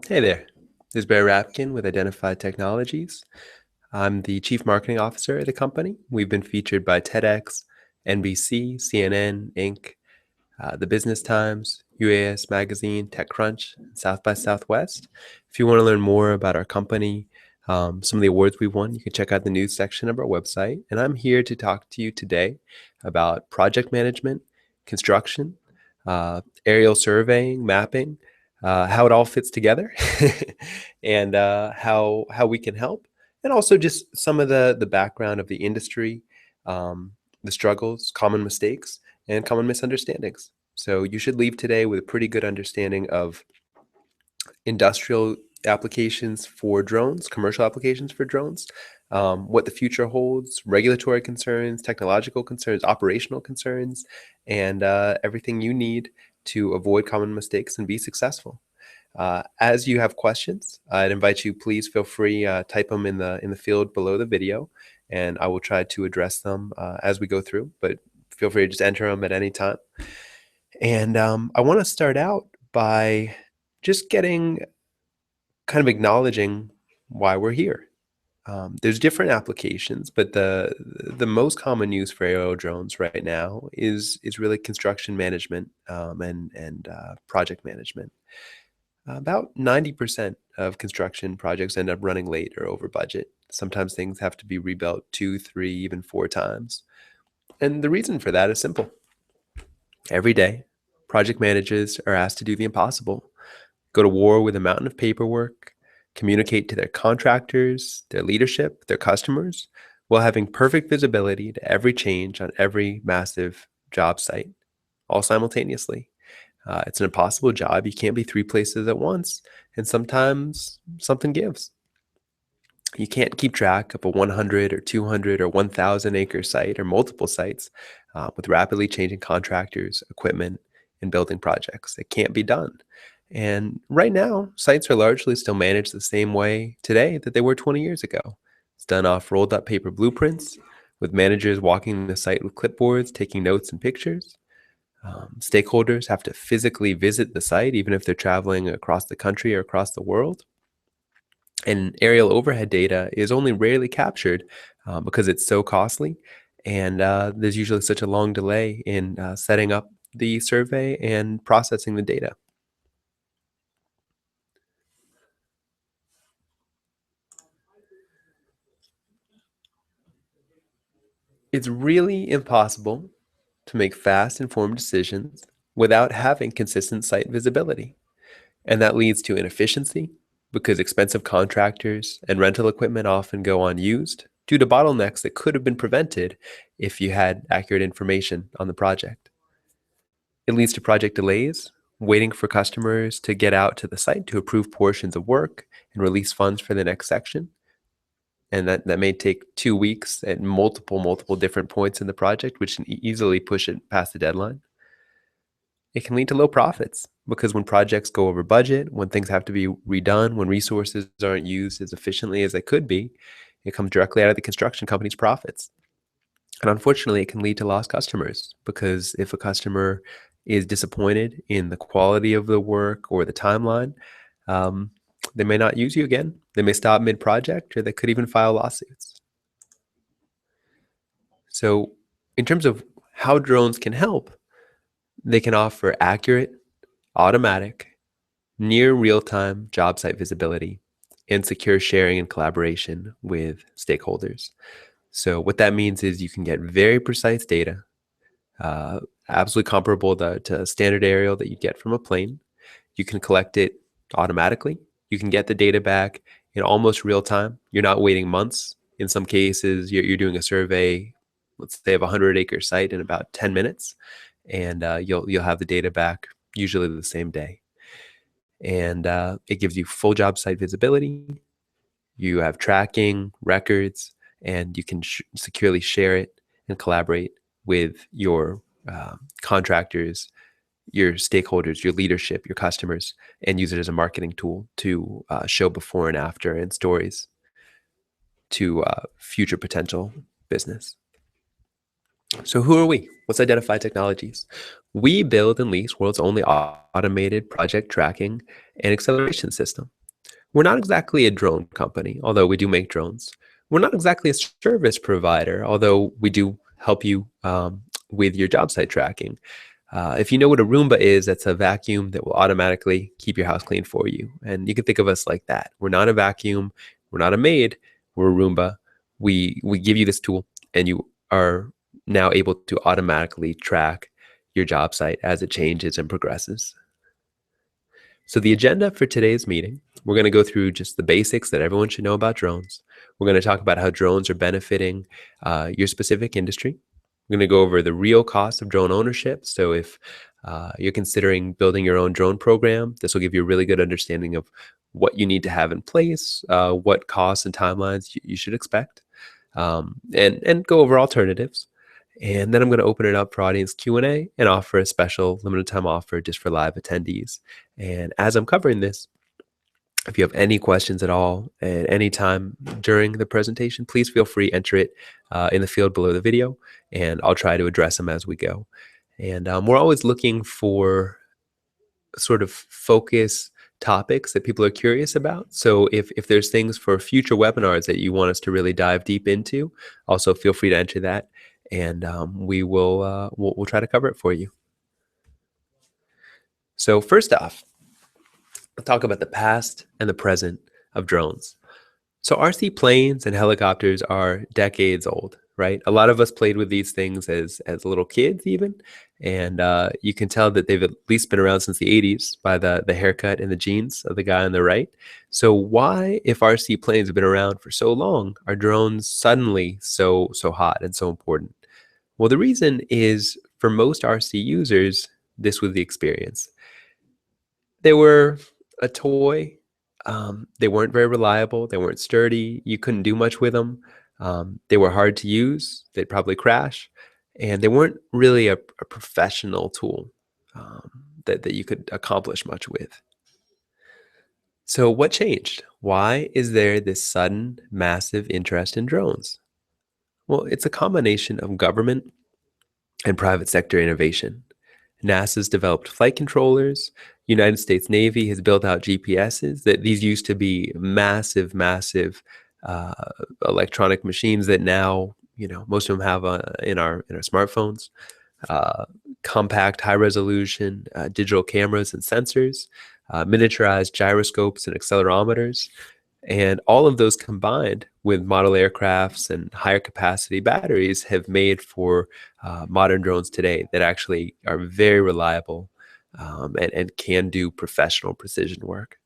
Hey there, this is Bear Rapkin with Identified Technologies. I'm the Chief Marketing Officer at the company. We've been featured by TEDx, NBC, CNN, Inc., the Business Times, UAS Magazine, TechCrunch, and South by Southwest. If you want to learn more about our company, some of the awards we won, you can check out the news section of our website. And I'm here to talk to you today about project management, construction, aerial surveying, mapping, how it all fits together, and how we can help, and also just some of the background of the industry, the struggles, common mistakes, and common misunderstandings. So you should leave today with a pretty good understanding of industrial applications for drones, commercial applications for drones, what the future holds, regulatory concerns, technological concerns, operational concerns, and everything you need to avoid common mistakes and be successful. As you have questions, I'd invite you, please feel free, type them in the field below the video, and I will try to address them as we go through. But feel free to just enter them at any time. And I want to start out by just getting kind of acknowledging why we're here. There's different applications, but the most common use for aerial drones right now is really construction management and project management. About 90% of construction projects end up running late or over budget. Sometimes things have to be rebuilt two, three, even four times. And the reason for that is simple. Every day, project managers are asked to do the impossible, go to war with a mountain of paperwork, communicate to their contractors, their leadership, their customers, while having perfect visibility to every change on every massive job site, all simultaneously. It's an impossible job. You can't be three places at once, and sometimes something gives. You can't keep track of a 100 or 200 or 1,000 acre site or multiple sites with rapidly changing contractors, equipment, and building projects. It can't be done. And right now, sites are largely still managed the same way today that they were 20 years ago. It's done off rolled up paper blueprints, with managers walking the site with clipboards, taking notes and pictures. Stakeholders have to physically visit the site, even if they're traveling across the country or across the world. And aerial overhead data is only rarely captured because it's so costly. And there's usually such a long delay in setting up the survey and processing the data. It's really impossible to make fast, informed decisions without having consistent site visibility. And that leads to inefficiency because expensive contractors and rental equipment often go unused due to bottlenecks that could have been prevented if you had accurate information on the project. It leads to project delays, waiting for customers to get out to the site to approve portions of work and release funds for the next section. And that may take 2 weeks at multiple different points in the project, which can easily push it past the deadline. It can lead to low profits because when projects go over budget, when things have to be redone, when resources aren't used as efficiently as they could be, it comes directly out of the construction company's profits. And unfortunately, it can lead to lost customers because if a customer is disappointed in the quality of the work or the timeline, um, they may not use you again. They may stop mid-project, or they could even file lawsuits. So, in terms of how drones can help, they can offer accurate, automatic, near real-time job site visibility and secure sharing and collaboration with stakeholders. So, what that means is you can get very precise data, uh, absolutely comparable to standard aerial that you get from a plane. You can collect it automatically. You can get the data back in almost real time. You're not waiting months. In some cases, you're doing a survey, let's say of a 100-acre site in about 10 minutes, and you'll have the data back usually the same day. And it gives you full job site visibility. You have tracking, records, and you can securely share it and collaborate with your contractors, your stakeholders, your leadership, your customers, and use it as a marketing tool to show before and after and stories to future potential business. So who are we? What's Identify Technologies? We build and lease world's only automated project tracking and acceleration system. We're not exactly a drone company, although we do make drones. We're not exactly a service provider, although we do help you with your job site tracking. If you know what a Roomba is, that's a vacuum that will automatically keep your house clean for you. And you can think of us like that. We're not a vacuum. We're not a maid. We're a Roomba. We give you this tool, and you are now able to automatically track your job site as it changes and progresses. So the agenda for today's meeting, we're going to go through just the basics that everyone should know about drones. We're going to talk about how drones are benefiting your specific industry. We're going to go over the real cost of drone ownership. So if you're considering building your own drone program, this will give you a really good understanding of what you need to have in place, what costs and timelines you should expect, and go over alternatives. And then I'm going to open it up for audience Q&A and offer a special limited time offer just for live attendees. And as I'm covering this, if you have any questions at all at any time during the presentation, please feel free to enter it in the field below the video, and I'll try to address them as we go. And we're always looking for sort of focus topics that people are curious about. So if there's things for future webinars that you want us to really dive deep into, also feel free to enter that, and we'll try to cover it for you. So first off, let's talk about the past and the present of drones. So RC planes and helicopters are decades old, right? A lot of us played with these things as little kids even, and you can tell that they've at least been around since the 80s by the haircut and the jeans of the guy on the right. So why, if RC planes have been around for so long, are drones suddenly so hot and so important? Well, the reason is for most RC users, this was the experience. They were a toy. They weren't very reliable. They weren't sturdy. You couldn't do much with them. They were hard to use. They'd probably crash. And they weren't really a professional tool that you could accomplish much with. So what changed? Why is there this sudden, massive interest in drones? Well, it's a combination of government and private sector innovation. NASA's developed flight controllers. United States Navy has built out GPSs. That these used to be massive uh, electronic machines that now most of them have in our smartphones. Uh, Compact, high resolution digital cameras and sensors, miniaturized gyroscopes and accelerometers. And all of those combined with model aircrafts and higher capacity batteries have made for modern drones today that actually are very reliable and can do professional precision work.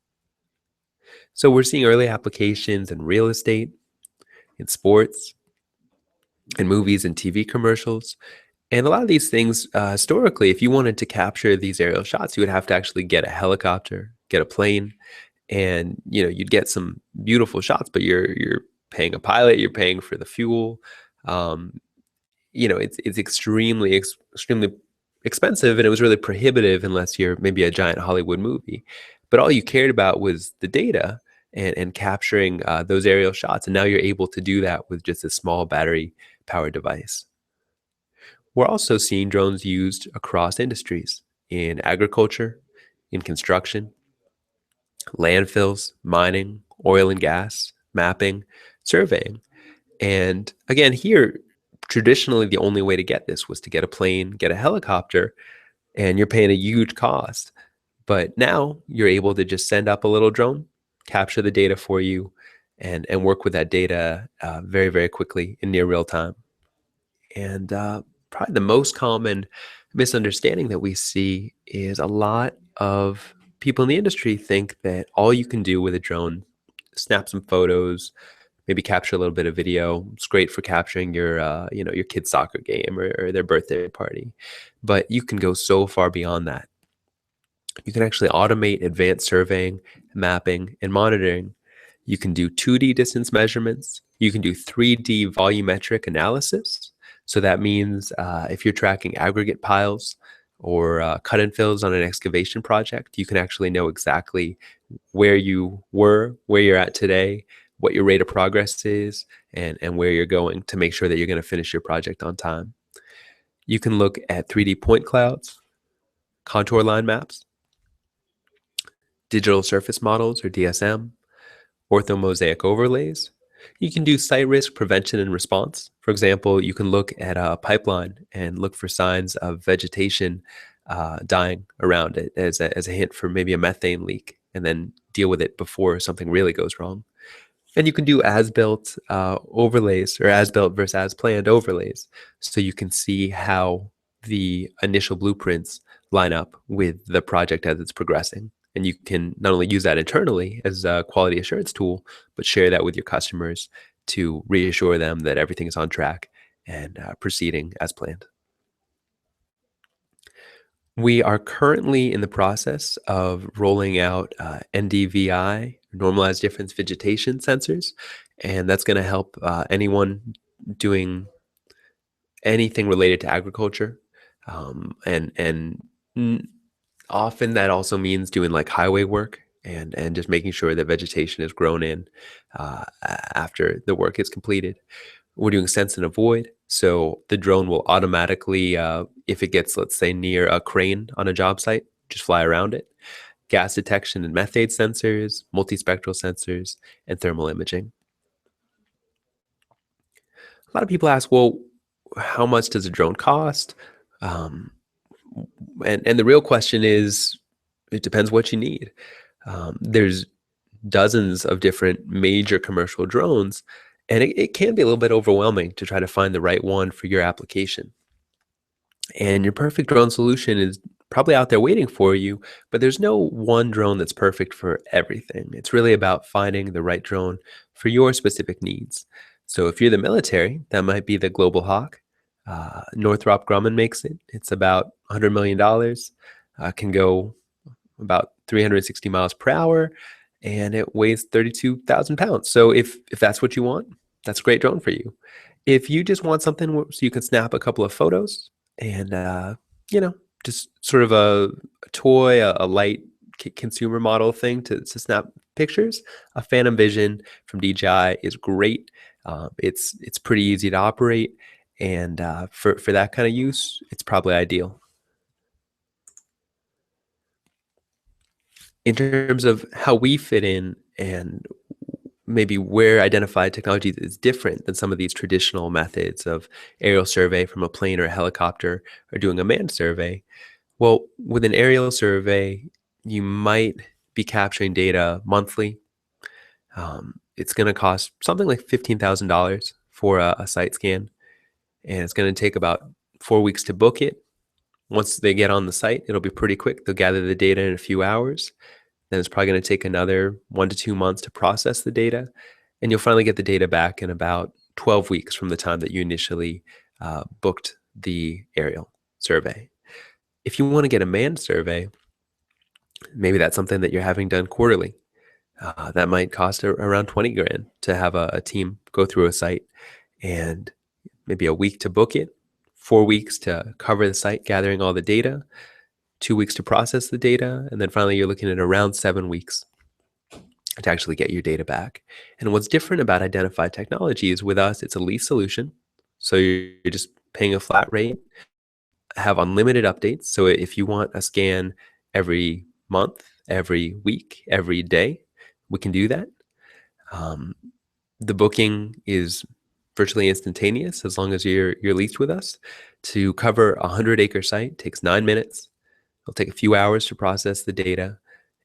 So we're seeing early applications in real estate, in sports, in movies and TV commercials. And a lot of these things, historically, if you wanted to capture these aerial shots, you would have to actually get a helicopter, get a plane, and you'd get some beautiful shots, but you're paying a pilot, you're paying for the fuel. um, it's extremely expensive, and it was really prohibitive unless you're maybe a giant Hollywood movie. But all you cared about was the data and capturing those aerial shots, and now you're able to do that with just a small battery powered device. We're also seeing drones used across industries, in agriculture, in construction, landfills, mining, oil and gas, mapping, surveying. And again, here, traditionally, the only way to get this was to get a plane, get a helicopter, and you're paying a huge cost. But now you're able to just send up a little drone, capture the data for you, and work with that data very quickly in near real time. And probably the most common misunderstanding that we see is a lot of people in the industry think that all you can do with a drone, snap some photos, maybe capture a little bit of video. It's great for capturing your kid's soccer game or their birthday party. But you can go so far beyond that. You can actually automate advanced surveying, mapping, and monitoring. You can do 2D distance measurements. You can do 3D volumetric analysis. So that means if you're tracking aggregate piles or cut and fills on an excavation project, you can actually know exactly where you were, where you're at today, what your rate of progress is, and where you're going to make sure that you're going to finish your project on time. You can look at 3D point clouds, contour line maps, digital surface models or DSM, orthomosaic overlays. You can do site risk prevention and response. For example, you can look at a pipeline and look for signs of vegetation dying around it as a hint for maybe a methane leak, and then deal with it before something really goes wrong. And you can do as-built overlays or as-built versus as-planned overlays, so you can see how the initial blueprints line up with the project as it's progressing. And you can not only use that internally as a quality assurance tool, but share that with your customers to reassure them that everything is on track and proceeding as planned. We are currently in the process of rolling out NDVI, normalized difference vegetation sensors, and that's going to help anyone doing anything related to agriculture. And often that also means doing like highway work and just making sure that vegetation is grown in after the work is completed. We're doing sense and avoid. So the drone will automatically, if it gets, let's say, near a crane on a job site, just fly around it. Gas detection and methane sensors, multispectral sensors, and thermal imaging. A lot of people ask, well, how much does a drone cost? Um, and the real question is, it depends what you need. There's dozens of different major commercial drones, and it can be a little bit overwhelming to try to find the right one for your application. And your perfect drone solution is probably out there waiting for you, but there's no one drone that's perfect for everything. It's really about finding the right drone for your specific needs. So if you're the military, that might be the Global Hawk. Northrop Grumman makes it. It's about $100 million, can go about 360 miles per hour, and it weighs 32,000 pounds. So if that's what you want, that's a great drone for you. If you just want something so you can snap a couple of photos and you know, just sort of a toy, a light consumer model thing to snap pictures, a Phantom Vision from DJI is great. It's pretty easy to operate, and for that kind of use, it's probably ideal. In terms of how we fit in and maybe where identified technology is different than some of these traditional methods of aerial survey from a plane or a helicopter or doing a manned survey. Well, with an aerial survey, you might be capturing data monthly. It's going to cost something like $15,000 for a site scan, and it's going to take about 4 weeks to book it. Once they get on the site, it'll be pretty quick. They'll gather the data in a few hours. Then it's probably going to take another 1 to 2 months to process the data. And you'll finally get the data back in about 12 weeks from the time that you initially booked the aerial survey. If you want to get a manned survey, maybe that's something that you're having done quarterly. That might cost around 20 grand to have a team go through a site, and maybe a week to book it, 4 weeks to cover the site, gathering all the data, 2 weeks to process the data, and then finally you're looking at around 7 weeks to actually get your data back. And what's different about identified technology is with us, it's a lease solution. So you're just paying a flat rate, have unlimited updates. So if you want a scan every month, every week, every day, we can do that. The booking is virtually instantaneous as long as you're leased with us. To cover a 100-acre site takes 9 minutes. It'll take a few hours to process the data,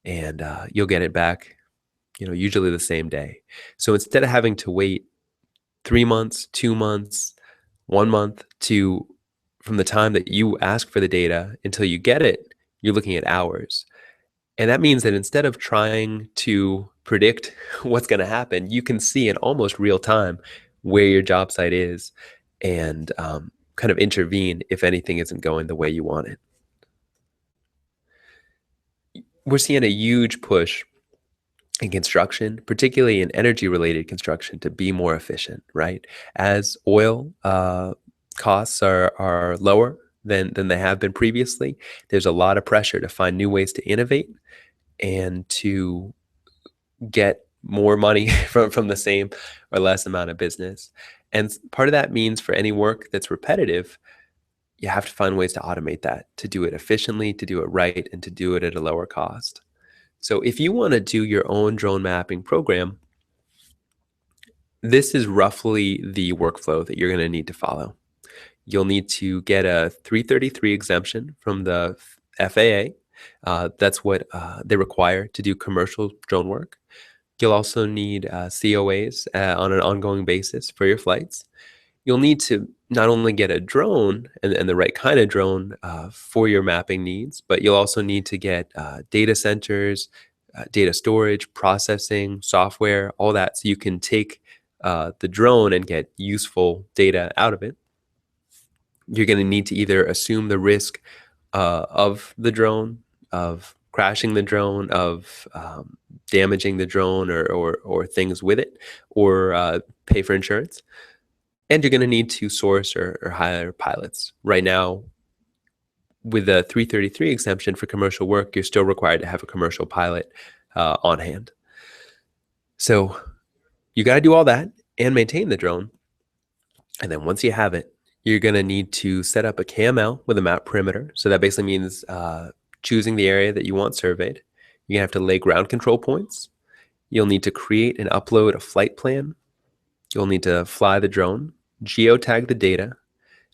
and you'll get it back, usually the same day. So instead of having to wait 3 months, 2 months, 1 month from the time that you ask for the data until you get it, you're looking at hours. And that means that instead of trying to predict what's going to happen, you can see in almost real time where your job site is and kind of intervene if anything isn't going the way you want it. We're seeing a huge push in construction, particularly in energy-related construction, to be more efficient, right? As oil costs are lower than they have been previously, there's a lot of pressure to find new ways to innovate and to get more money from the same or less amount of business. And part of that means for any work that's repetitive, you have to find ways to automate that, to do it efficiently, to do it right, and to do it at a lower cost. So if you want to do your own drone mapping program, this is roughly the workflow that you're going to need to follow. You'll need to get a 333 exemption from the FAA. That's what they require to do commercial drone work. You'll also need COAs on an ongoing basis for your flights. You'll need to not only get a drone and the right kind of drone for your mapping needs, but you'll also need to get data centers, data storage, processing, software, all that, so you can take the drone and get useful data out of it. You're going to need to either assume the risk of the drone, of crashing the drone, of damaging the drone or things with it, or pay for insurance. And you're going to need to source or hire pilots. Right now, with the 333 exemption for commercial work, you're still required to have a commercial pilot on hand. So you got to do all that and maintain the drone. And then once you have it, you're going to need to set up a KML with a map perimeter. So that basically means choosing the area that you want surveyed. You're going to have to lay ground control points. You'll need to create and upload a flight plan. You'll need to fly the drone, geotag the data,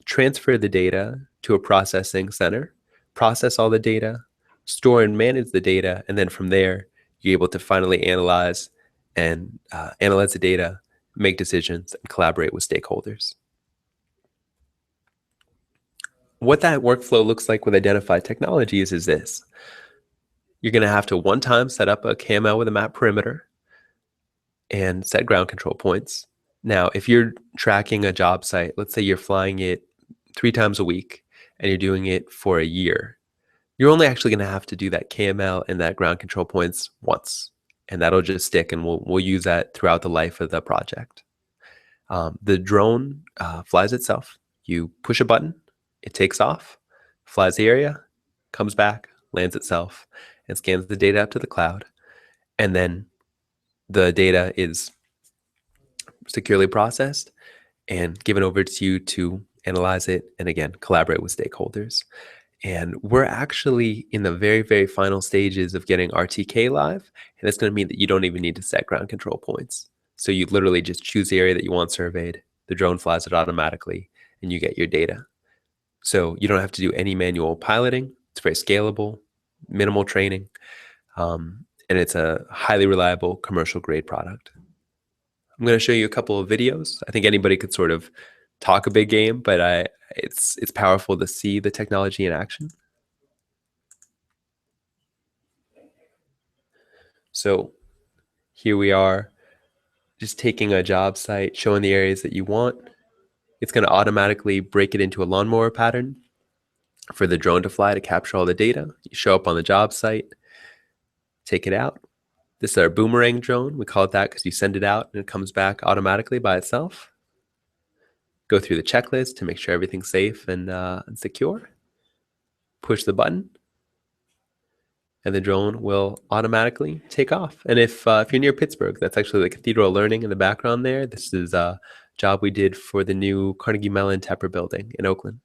transfer the data to a processing center, process all the data, store and manage the data, and then from there, you're able to finally analyze the data, make decisions, and collaborate with stakeholders. What that workflow looks like with identified technologies is this. You're going to have to one time set up a KML with a map perimeter and set ground control points. Now, if you're tracking a job site, let's say you're flying it 3 times a week and you're doing it for a year, you're only actually going to have to do that KML and that ground control points once, and that'll just stick, and we'll use that throughout the life of the project. The drone flies itself. You push a button, it takes off, flies the area, comes back, lands itself, and scans the data up to the cloud. And then the data is securely processed and given over to you to analyze it and, again, collaborate with stakeholders. And we're actually in the very, very final stages of getting RTK live. And that's going to mean that you don't even need to set ground control points. So you literally just choose the area that you want surveyed, the drone flies it automatically, and you get your data. So you don't have to do any manual piloting. It's very scalable, minimal training, and it's a highly reliable commercial grade product. I'm going to show you a couple of videos. I think anybody could sort of talk a big game, but it's powerful to see the technology in action. So here we are, just taking a job site, showing the areas that you want. It's going to automatically break it into a lawnmower pattern for the drone to fly to capture all the data. You show up on the job site, take it out. This is our boomerang drone. We call it that because you send it out and it comes back automatically by itself. Go through the checklist to make sure everything's safe and secure. Push the button, and the drone will automatically take off. And if you're near Pittsburgh, that's actually the Cathedral of Learning in the background there. This is a job we did for the new Carnegie Mellon Tepper building in Oakland.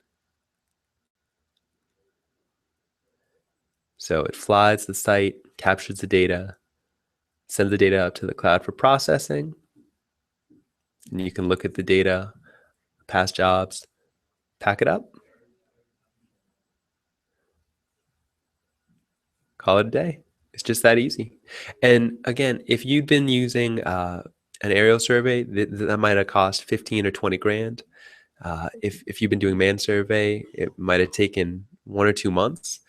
So it flies the site, captures the data, sends the data up to the cloud for processing. And you can look at the data, past jobs, pack it up, call it a day. It's just that easy. And again, if you've been using an aerial survey, that might have cost 15 or 20 grand. If you've been doing man survey, it might have taken 1 or 2 months.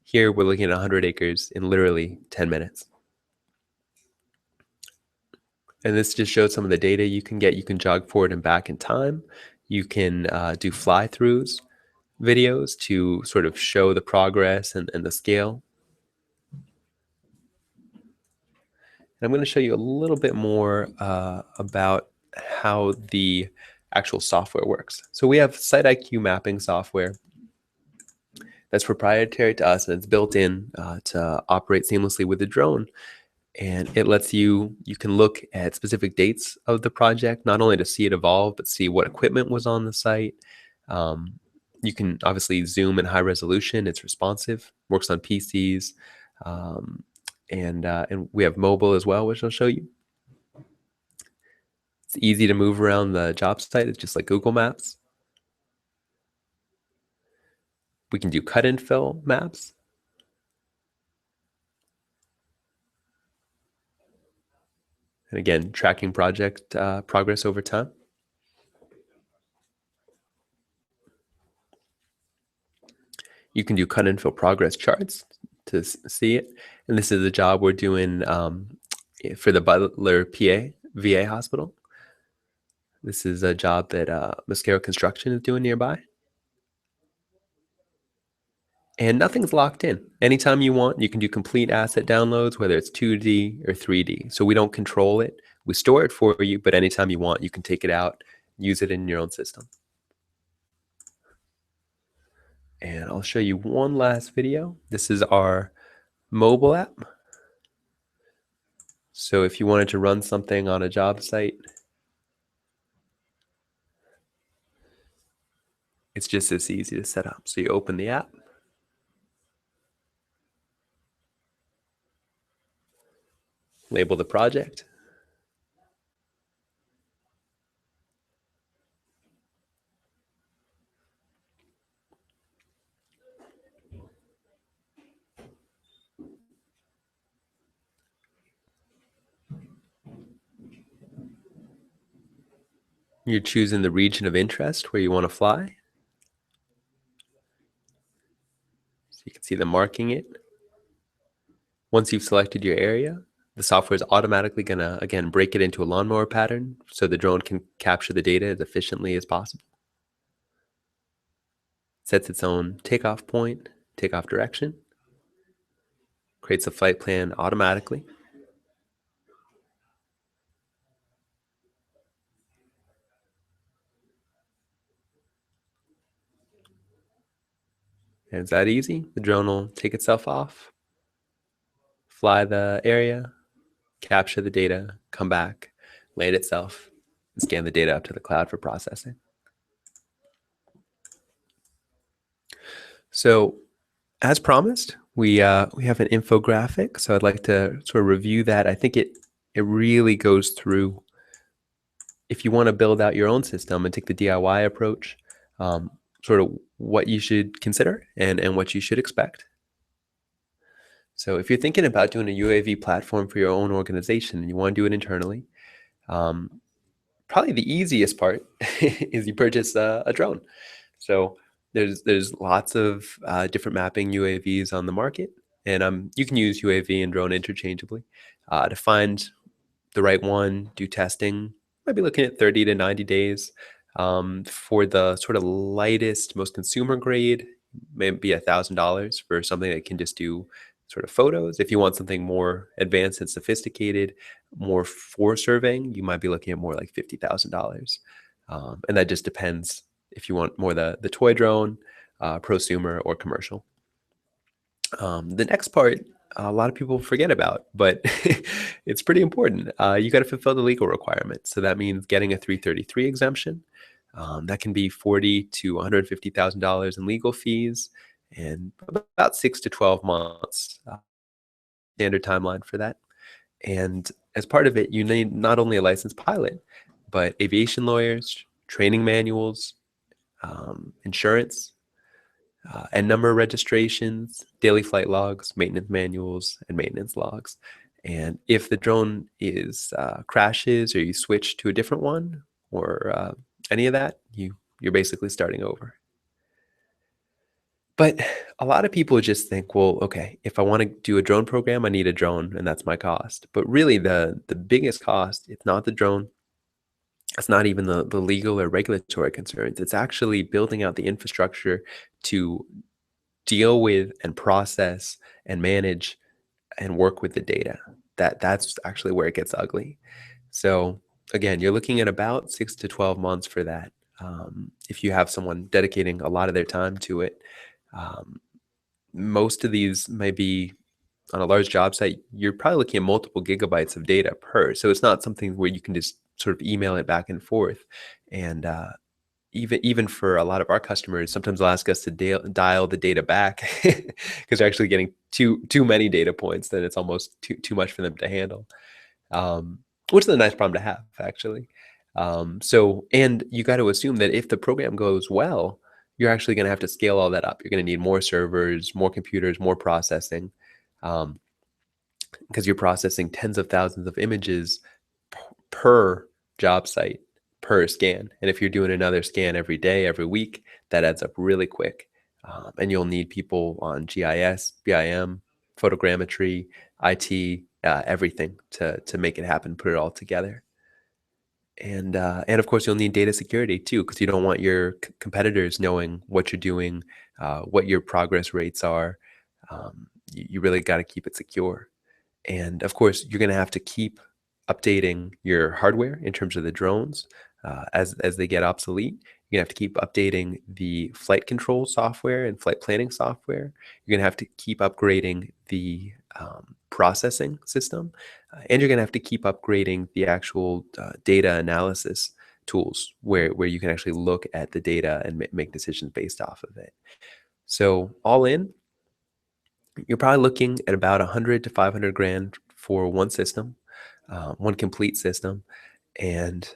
Here, we're looking at 100 acres in literally 10 minutes. And this just shows some of the data you can get. You can jog forward and back in time. You can do fly-throughs videos to sort of show the progress and the scale. And I'm going to show you a little bit more about how the actual software works. So we have SiteIQ mapping software that's proprietary to us, and it's built in to operate seamlessly with the drone. And it lets you can look at specific dates of the project, not only to see it evolve, but see what equipment was on the site, You can obviously zoom in high resolution. It's responsive, works on PCs, um, and we have mobile as well, which I'll show you. It's easy to move around the job site. It's just like Google Maps. We can do cut and fill maps. And again, tracking project progress over time. You can do cut and fill progress charts to see it. And this is a job we're doing for the Butler, PA, VA hospital. This is a job that Mascara Construction is doing nearby. And nothing's locked in. Anytime you want, you can do complete asset downloads, whether it's 2D or 3D. So we don't control it. We store it for you, but anytime you want, you can take it out, use it in your own system. And I'll show you one last video. This is our mobile app. So if you wanted to run something on a job site, it's just as easy to set up. So you open the app, label the project, you're choosing the region of interest where you want to fly. So you can see them marking it. Once you've selected your area, the software is automatically going to, again, break it into a lawnmower pattern so the drone can capture the data as efficiently as possible. Sets its own takeoff point, takeoff direction, creates a flight plan automatically. And it's that easy. The drone will take itself off, fly the area, capture the data, come back, land itself, and scan the data up to the cloud for processing. So as promised, we have an infographic. So I'd like to sort of review that. I think it really goes through, if you want to build out your own system and take the DIY approach, sort of what you should consider and what you should expect. So if you're thinking about doing a UAV platform for your own organization and you want to do it internally, probably the easiest part is you purchase a drone. So there's lots of different mapping UAVs on the market, and you can use UAV and drone interchangeably. To find the right one, do testing, might be looking at 30 to 90 days. For the sort of lightest, most consumer grade, maybe $1,000 for something that can just do sort of photos. If you want something more advanced and sophisticated, more for surveying, you might be looking at more like $50,000. And that just depends if you want more the toy drone, prosumer, or commercial. The next part, a lot of people forget about, but it's pretty important. You got to fulfill the legal requirements. So that means getting a 333 exemption. That can be $40,000 to $150,000 in legal fees and about 6 to 12 months standard timeline for that. And as part of it, you need not only a licensed pilot, but aviation lawyers, training manuals, insurance, and number registrations, daily flight logs, maintenance manuals, and maintenance logs. And if the drone is crashes or you switch to a different one or any of that, you're basically starting over. But a lot of people just think, well, okay, if I want to do a drone program, I need a drone, and that's my cost. But really, the biggest cost, it's not the drone. It's not even the legal or regulatory concerns. It's actually building out the infrastructure to deal with and process and manage and work with the data. That's actually where it gets ugly. So again, you're looking at about 6 to 12 months for that. If you have someone dedicating a lot of their time to it, most of these may be on a large job site, you're probably looking at multiple gigabytes of data per. So it's not something where you can just sort of email it back and forth. And even for a lot of our customers, sometimes they'll ask us to dial the data back because they're actually getting too many data points, then it's almost too much for them to handle, um, which is a nice problem to have, actually. So, and you got to assume that if the program goes well, you're actually going to have to scale all that up. You're going to need more servers, more computers, more processing, um, because you're processing tens of thousands of images per job site per scan. And if you're doing another scan every day, every week, that adds up really quick. And you'll need people on GIS, BIM, photogrammetry, IT, everything to make it happen, put it all together. And of course, you'll need data security too, because you don't want your competitors knowing what you're doing, what your progress rates are. You really got to keep it secure. And of course, you're going to have to keep updating your hardware in terms of the drones as they get obsolete. You're going to have to keep updating the flight control software and flight planning software. You're going to have to keep upgrading the processing system, and you're going to have to keep upgrading the actual data analysis tools where you can actually look at the data and make decisions based off of it. So all in, you're probably looking at about 100 to 500 grand for one system, one complete system, and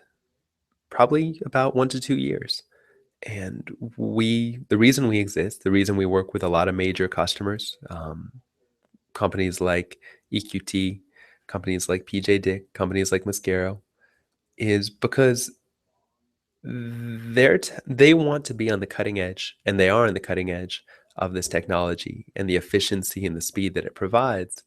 probably about 1 to 2 years. And the reason we exist, the reason we work with a lot of major customers, companies like EQT, companies like PJ Dick, companies like Mascaro, is because they want to be on the cutting edge, and they are on the cutting edge of this technology and the efficiency and the speed that it provides.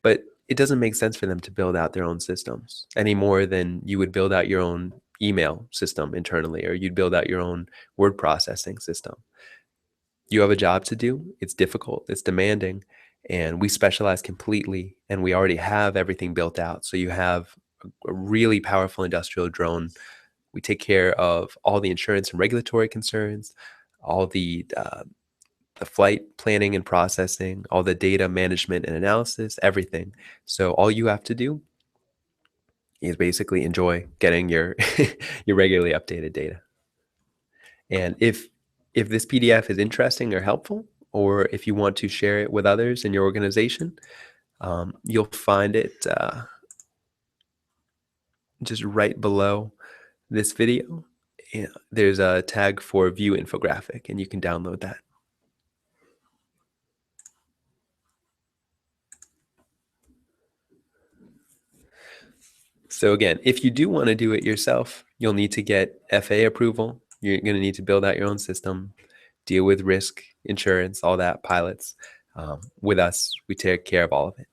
But it doesn't make sense for them to build out their own systems any more than you would build out your own email system internally, or you'd build out your own word processing system. You have a job to do. It's difficult, it's demanding, and we specialize completely, and we already have everything built out. So you have a really powerful industrial drone. We take care of all the insurance and regulatory concerns, all the flight planning and processing, all the data management and analysis, everything. So all you have to do is basically enjoy getting your your regularly updated data. And if this PDF is interesting or helpful, or if you want to share it with others in your organization, you'll find it just right below this video. Yeah, there's a tag for view infographic, and you can download that. So again, if you do want to do it yourself, you'll need to get FAA approval. You're going to need to build out your own system, deal with risk, insurance, all that, pilots. With us, we take care of all of it.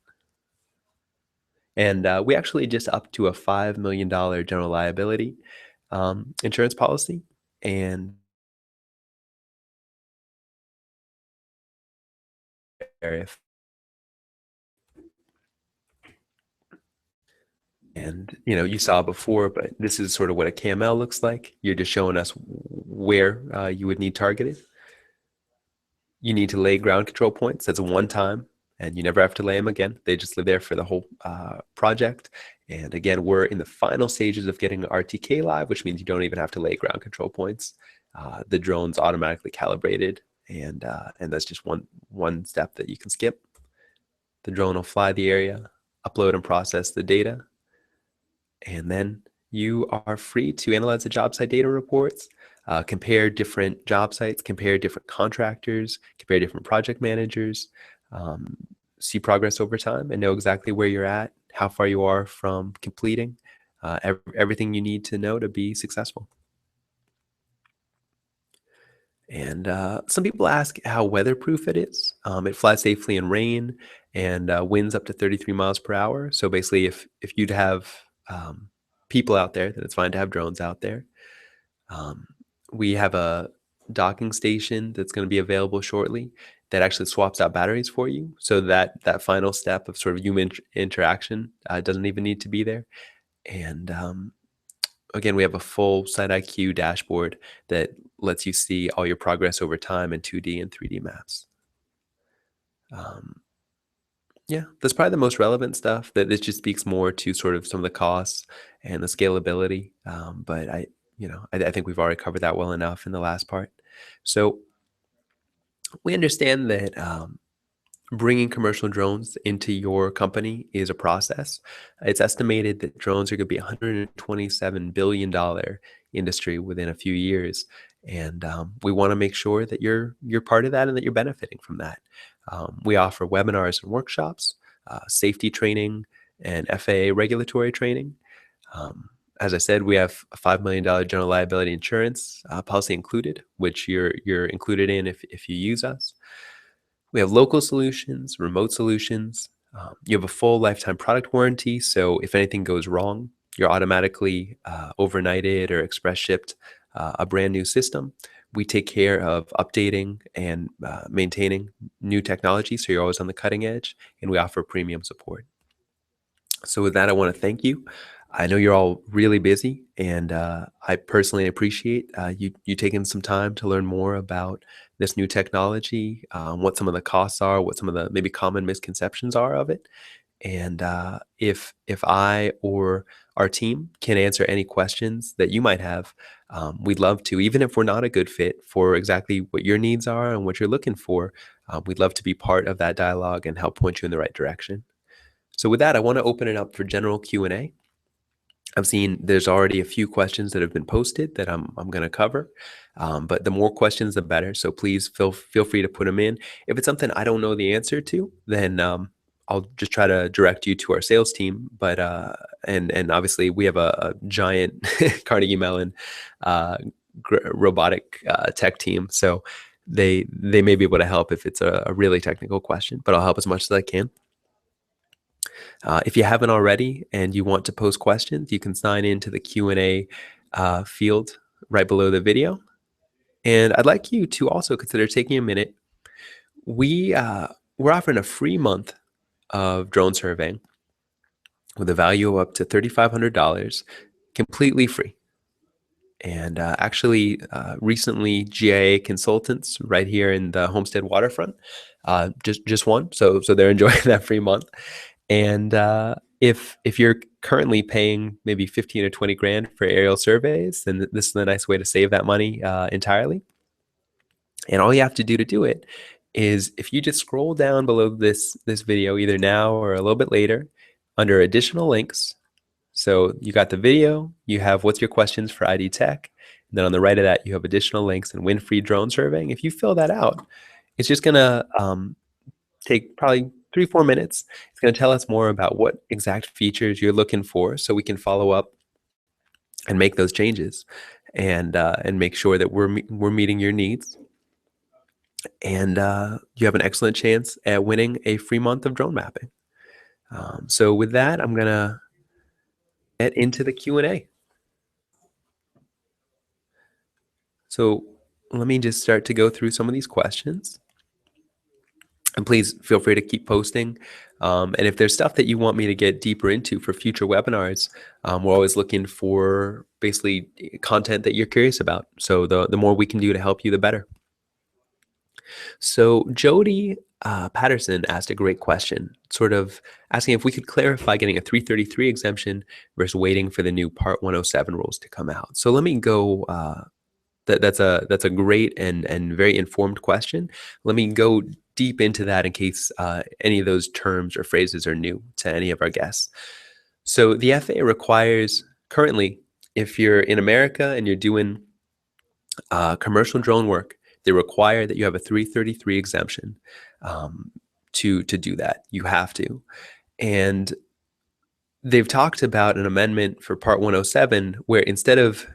And we actually just up to a $5 million general liability insurance policy. And if and you saw before, but this is sort of what a KML looks like. You're just showing us where you would need targeted. You need to lay ground control points. That's a one time, and you never have to lay them again. They just live there for the whole project. And again, we're in the final stages of getting RTK live, which means you don't even have to lay ground control points. The drone's automatically calibrated, and that's just one step that you can skip. The drone will fly the area, upload and process the data, and then you are free to analyze the job site data reports, compare different job sites, compare different contractors, compare different project managers, um, see progress over time, and know exactly where you're at, how far you are from completing, everything you need to know to be successful. And some people ask how weatherproof it is. It flies safely in rain and winds up to 33 miles per hour. So basically, if you'd have people out there, then it's fine to have drones out there. Um, we have a docking station that's going to be available shortly that actually swaps out batteries for you. So that final step of sort of human interaction doesn't even need to be there. And again, we have a full Site IQ dashboard that lets you see all your progress over time in 2D and 3D maps. Um, yeah, that's probably the most relevant stuff. That this just speaks more to sort of some of the costs and the scalability. But I think we've already covered that well enough in the last part. So we understand that bringing commercial drones into your company is a process. It's estimated that drones are going to be $127 billion industry within a few years, and we want to make sure that you're part of that and that you're benefiting from that. We offer webinars and workshops, safety training, and FAA regulatory training. Um, as I said, we have a $5 million general liability insurance policy included, which you're included in if you use us. We have local solutions, remote solutions. You have a full lifetime product warranty. So if anything goes wrong, you're automatically overnighted or express shipped a brand new system. We take care of updating and maintaining new technology. So you're always on the cutting edge, and we offer premium support. So with that, I want to thank you. I know you're all really busy, and I personally appreciate you taking some time to learn more about this new technology, what some of the costs are, what some of the maybe common misconceptions are of it. And if I or our team can answer any questions that you might have, we'd love to. Even if we're not a good fit for exactly what your needs are and what you're looking for, we'd love to be part of that dialogue and help point you in the right direction. So with that, I want to open it up for general Q&A. I've seen there's already a few questions that have been posted that I'm going to cover, but the more questions, the better. So please feel free to put them in. If it's something I don't know the answer to, then I'll just try to direct you to our sales team. But and obviously we have a giant Carnegie Mellon robotic tech team, so they may be able to help if it's a really technical question. But I'll help as much as I can. If you haven't already and you want to post questions, you can sign into the Q&A field right below the video. And I'd like you to also consider taking a minute. We're offering a free month of drone surveying with a value of up to $3,500, completely free. And actually, recently, GIA consultants right here in the Homestead waterfront just won, so they're enjoying that free month. And if you're currently paying maybe 15 or 20 grand for aerial surveys, then this is a nice way to save that money entirely. And all you have to do it is if you just scroll down below this video, either now or a little bit later, under additional links. So you got the video, you have what's your questions for ID Tech, and then on the right of that, you have additional links and win free drone surveying. If you fill that out, it's just gonna take probably 3-4 minutes. It's going to tell us more about what exact features you're looking for, so we can follow up and make those changes, and make sure that we're meeting your needs. And you have an excellent chance at winning a free month of drone mapping. So with that, I'm gonna get into the Q&A. So let me just start to go through some of these questions. And please feel free to keep posting. And if there's stuff that you want me to get deeper into for future webinars, we're always looking for basically content that you're curious about. So the more we can do to help you, the better. So Jody Patterson asked a great question, sort of asking if we could clarify getting a 333 exemption versus waiting for the new Part 107 rules to come out. So let me go. That's a great and very informed question. Let me go deep into that in case any of those terms or phrases are new to any of our guests. So the FAA requires currently, if you're in America and you're doing commercial drone work, they require that you have a 333 exemption to do that. You have to. And they've talked about an amendment for Part 107 where instead of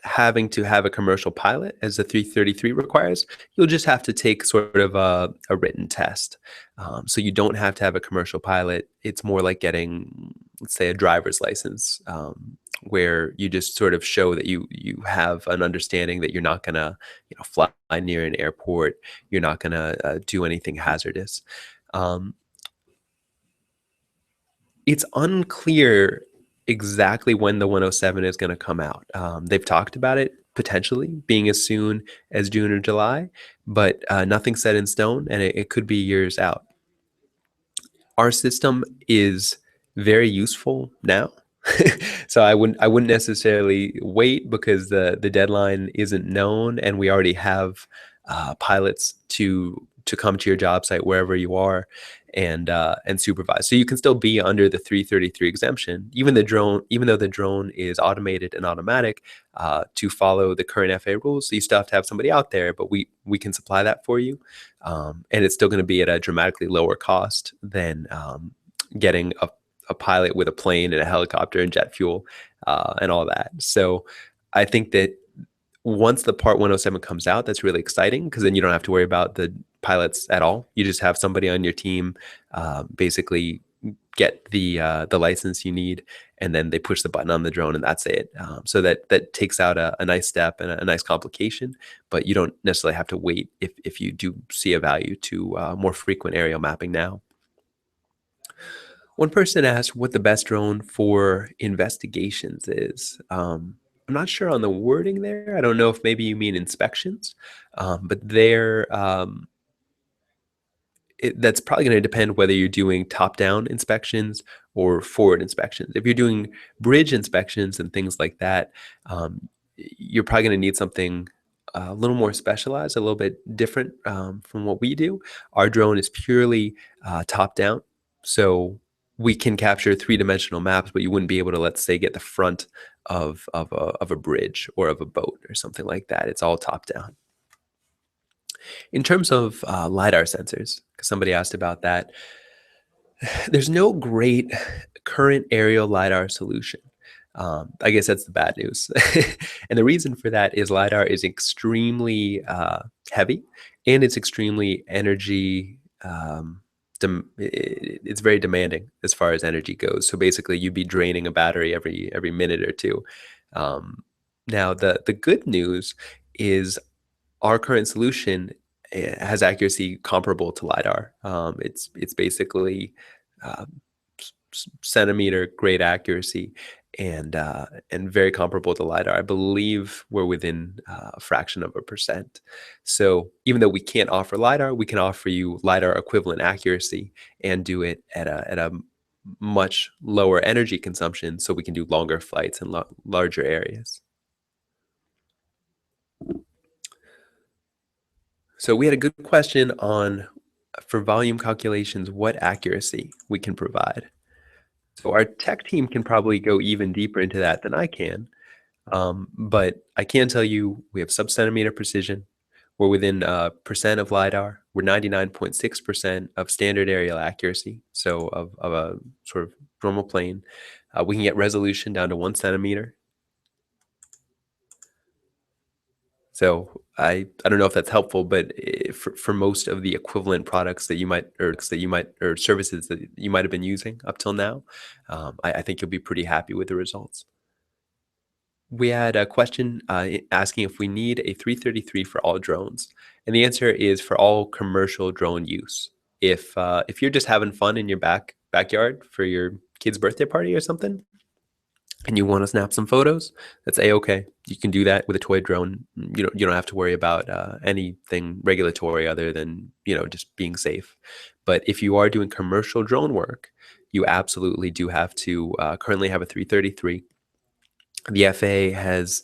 having to have a commercial pilot as the 333 requires, you'll just have to take sort of a written test. So you don't have to have a commercial pilot. It's more like getting, let's say, a driver's license, where you just sort of show that you have an understanding that you're not going to fly near an airport. You're not going to do anything hazardous. It's unclear exactly when the 107 is going to come out. They've talked about it potentially being as soon as June or July, but nothing set in stone, and it could be years out. Our system is very useful now. So I wouldn't necessarily wait because the deadline isn't known, and we already have pilots to come to your job site wherever you are and supervise. So you can still be under the 333 exemption, even though the drone is automated and automatic to follow the current FAA rules. So you still have to have somebody out there, but we can supply that for you, and it's still going to be at a dramatically lower cost than getting a pilot with a plane and a helicopter and jet fuel and all that. So I think that once the Part 107 comes out, that's really exciting because then you don't have to worry about the pilots at all. You just have somebody on your team basically get the license you need, and then they push the button on the drone, and that's it. So that takes out a nice step and a nice complication, but you don't necessarily have to wait if you do see a value to more frequent aerial mapping now. One person asked what the best drone for investigations is. I'm not sure on the wording there. I don't know if maybe you mean inspections, but that's probably going to depend whether you're doing top-down inspections or forward inspections. If you're doing bridge inspections and things like that, you're probably going to need something a little more specialized, a little bit different from what we do. Our drone is purely top-down, so we can capture three-dimensional maps, but you wouldn't be able to, let's say, get the front of a bridge or of a boat or something like that. It's all top-down. In terms of LiDAR sensors, because somebody asked about that, there's no great current aerial LiDAR solution. I guess that's the bad news. And the reason for that is LiDAR is extremely heavy and it's extremely energy, it's very demanding as far as energy goes. So basically you'd be draining a battery every minute or two. Now the good news is our current solution has accuracy comparable to LiDAR. It's basically uh, centimeter grade accuracy and very comparable to LiDAR. I believe we're within a fraction of a percent. So even though we can't offer LiDAR, we can offer you LiDAR equivalent accuracy and do it at a much lower energy consumption, so we can do longer flights in larger areas. So we had a good question on, for volume calculations, what accuracy we can provide. So our tech team can probably go even deeper into that than I can. But I can tell you we have sub-centimeter precision. We're within percent of LiDAR. We're 99.6% of standard aerial accuracy, so of a sort of normal plane. We can get resolution down to 1 centimeter. So I don't know if that's helpful, but for most of the equivalent products that you might or services that you might have been using up till now, I think you'll be pretty happy with the results. We had a question asking if we need a 333 for all drones, and the answer is for all commercial drone use. If you're just having fun in your backyard for your kid's birthday party or something, and you want to snap some photos, that's a-okay. You can do that with a toy drone. You don't have to worry about anything regulatory other than just being safe. But if you are doing commercial drone work, you absolutely do have to currently have a 333. The FAA has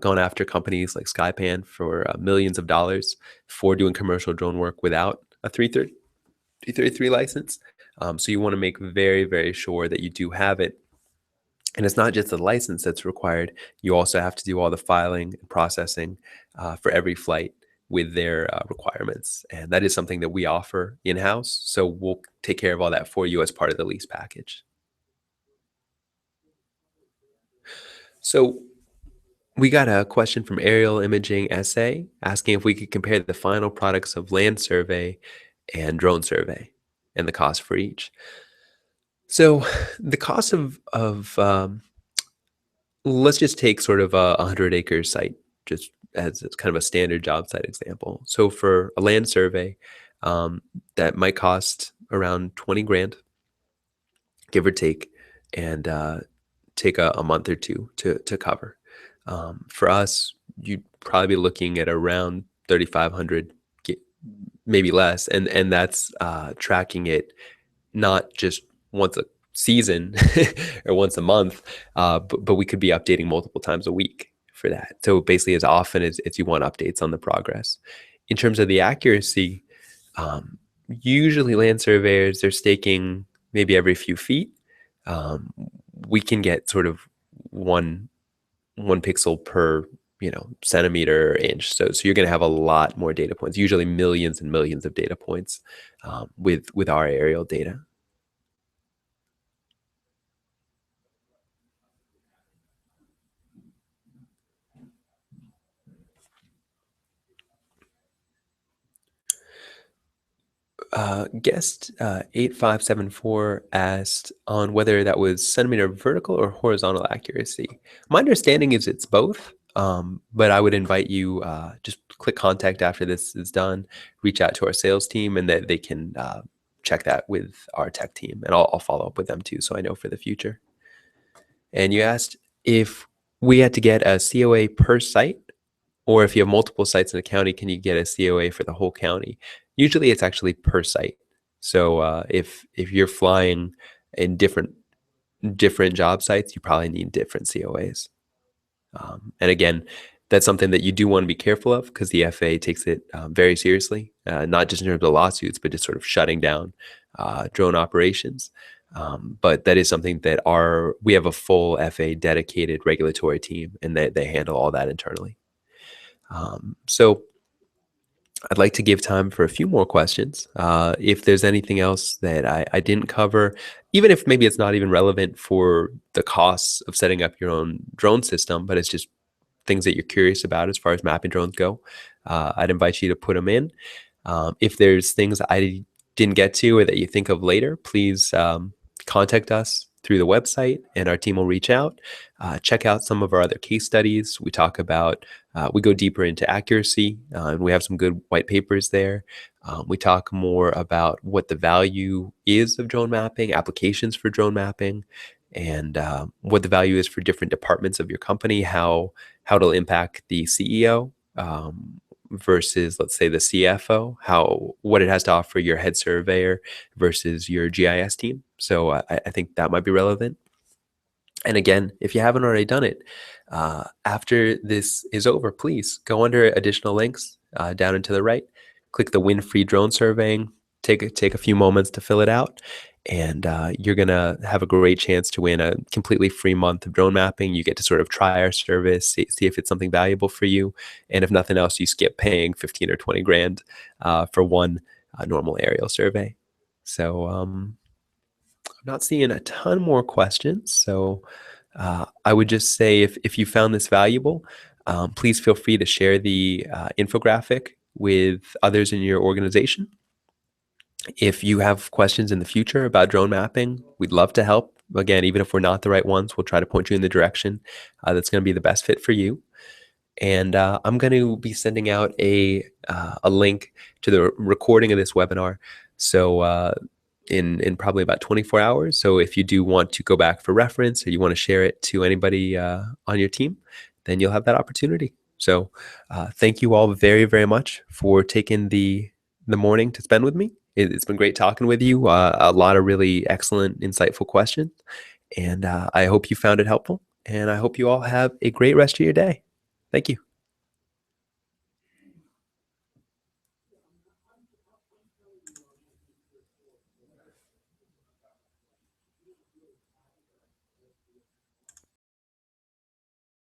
gone after companies like Skypan for millions of dollars for doing commercial drone work without a 333 license. So you want to make very, very sure that you do have it. And it's not just the license that's required. You also have to do all the filing and processing for every flight with their requirements. And that is something that we offer in-house. So we'll take care of all that for you as part of the lease package. So we got a question from Aerial Imaging SA asking if we could compare the final products of land survey and drone survey and the cost for each. So the cost of let's just take sort of a 100-acre site, just as kind of a standard job site example. So for a land survey, that might cost around 20 grand, give or take, and take a month or two to cover. For us, you'd probably be looking at around 3,500, maybe less, and that's tracking it not just once season or once a month, but we could be updating multiple times a week for that. So basically, as often as you want updates on the progress. In terms of the accuracy, um, usually land surveyors, they're staking maybe every few feet. Um, we can get sort of one one pixel per centimeter or inch. So you're going to have a lot more data points, usually millions and millions of data points with our aerial data. Guest 8574 asked on whether that was centimeter vertical or horizontal accuracy. My understanding is it's both, but I would invite you just click contact after this is done, reach out to our sales team, and that they can check that with our tech team, and I'll follow up with them too, so I know for the future. And you asked if we had to get a COA per site, or if you have multiple sites in a county, can you get a COA for the whole county? Usually it's actually per site. So if you're flying in different job sites, you probably need different COAs. And again, that's something that you do want to be careful of because the FAA takes it very seriously, not just in terms of lawsuits, but just sort of shutting down drone operations. But that is something that we have a full FAA dedicated regulatory team, and they handle all that internally. So I'd like to give time for a few more questions. If there's anything else that I didn't cover, even if maybe it's not even relevant for the costs of setting up your own drone system, but it's just things that you're curious about as far as mapping drones go, I'd invite you to put them in. If there's things I didn't get to or that you think of later, please contact us through the website and our team will reach out. Check out some of our other case studies. We go deeper into accuracy, and we have some good white papers there. We talk more about what the value is of drone mapping, applications for drone mapping, and what the value is for different departments of your company, how it'll impact the CEO versus, let's say, the CFO, what it has to offer your head surveyor versus your GIS team. So I think that might be relevant. And again, if you haven't already done it, after this is over, please go under additional links down and to the right. Click the Win Free Drone Surveying. Take a few moments to fill it out, and you're gonna have a great chance to win a completely free month of drone mapping. You get to sort of try our service, see if it's something valuable for you, and if nothing else, you skip paying 15 or 20 grand for one normal aerial survey. So I'm not seeing a ton more questions. So I would just say if you found this valuable, please feel free to share the infographic with others in your organization. If you have questions in the future about drone mapping, we'd love to help. Again, even if we're not the right ones, we'll try to point you in the direction that's going to be the best fit for you. And I'm going to be sending out a link to the recording of this webinar. So in probably about 24 hours. So if you do want to go back for reference or you want to share it to anybody on your team, then you'll have that opportunity. So thank you all very, very much for taking the morning to spend with me. It's been great talking with you. A lot of really excellent, insightful questions. And I hope you found it helpful. And I hope you all have a great rest of your day. Thank you.